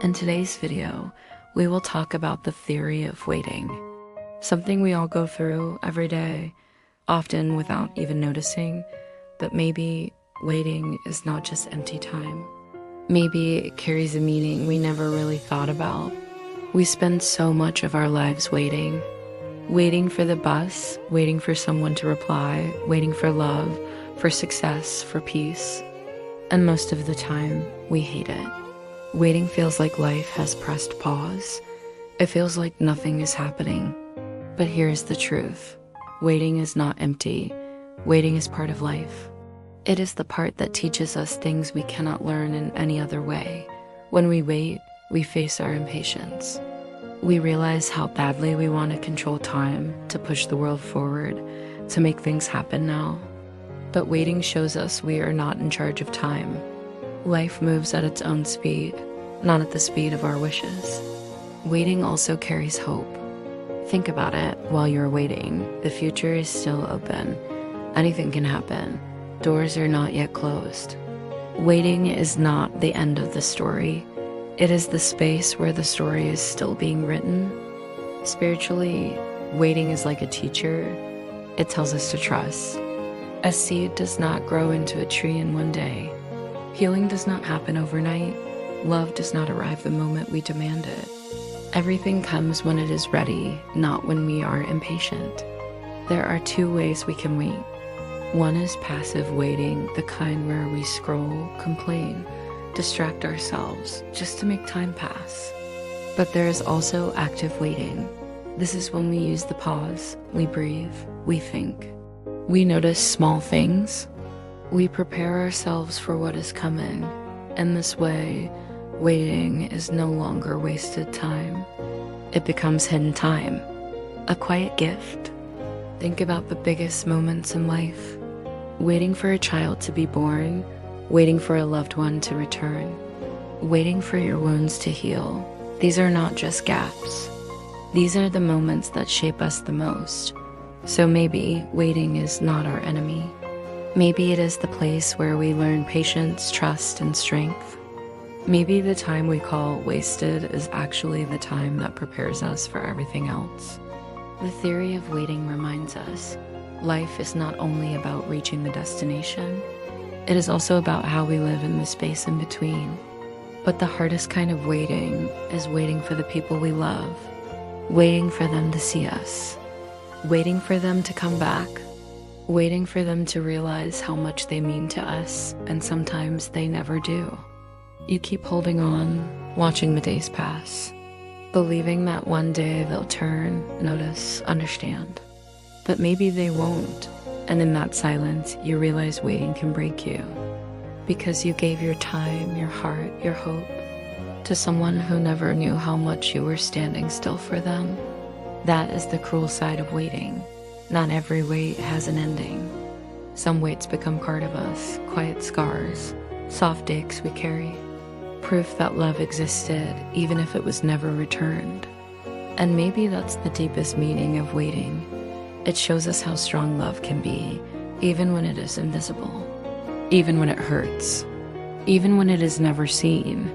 In today's video, we will talk about the theory of waiting, something we all go through every day, often without even noticing, but maybe waiting is not just empty time. Maybe it carries a meaning we never really thought about. We spend so much of our lives waiting for the bus, waiting for someone to reply, waiting for love, for success, for peace. And most of the time, we hate it. Waiting feels like life has pressed pause. It feels like nothing is happening. But here's the truth. Waiting is not empty. Waiting is part of life. It is the part that teaches us things we cannot learn in any other way. When we wait, we face our impatience. We realize how badly we want to control time, to push the world forward, to make things happen now. But waiting shows us we are not in charge of time. Life moves at its own speed, not at the speed of our wishes. Waiting also carries hope. Think about it while you're waiting. The future is still open. Anything can happen. Doors are not yet closed. Waiting is not the end of the story. It is the space where the story is still being written. Spiritually, waiting is like a teacher. It tells us to trust. A seed does not grow into a tree in one day. Healing does not happen overnight. Love does not arrive the moment we demand it. Everything comes when it is ready, not when we are impatient. There are two ways we can wait. One is passive waiting, the kind where we scroll, complain, distract ourselves just to make time pass. But there is also active waiting. This is when we use the pause, we breathe, we think. We notice small things. We prepare ourselves for what is coming. In this way, waiting is no longer wasted time. It becomes hidden time, a quiet gift. Think about the biggest moments in life. Waiting for a child to be born, waiting for a loved one to return, waiting for your wounds to heal. These are not just gaps. These are the moments that shape us the most. So maybe waiting is not our enemy. Maybe it is the place where we learn patience, trust, and strength. Maybe the time we call wasted is actually the time that prepares us for everything else. The theory of waiting reminds us, life is not only about reaching the destination, it is also about how we live in the space in between. But the hardest kind of waiting is waiting for the people we love, waiting for them to see us, waiting for them to come back, waiting for them to realize how much they mean to us, and sometimes they never do. You keep holding on, watching the days pass, believing that one day they'll turn, notice, understand. But maybe they won't, and in that silence, you realize waiting can break you. Because you gave your time, your heart, your hope to someone who never knew how much you were standing still for them. That is the cruel side of waiting. Not every wait has an ending. Some waits become part of us, quiet scars, soft aches we carry. Proof that love existed, even if it was never returned. And maybe that's the deepest meaning of waiting. It shows us how strong love can be, even when it is invisible, even when it hurts, even when it is never seen.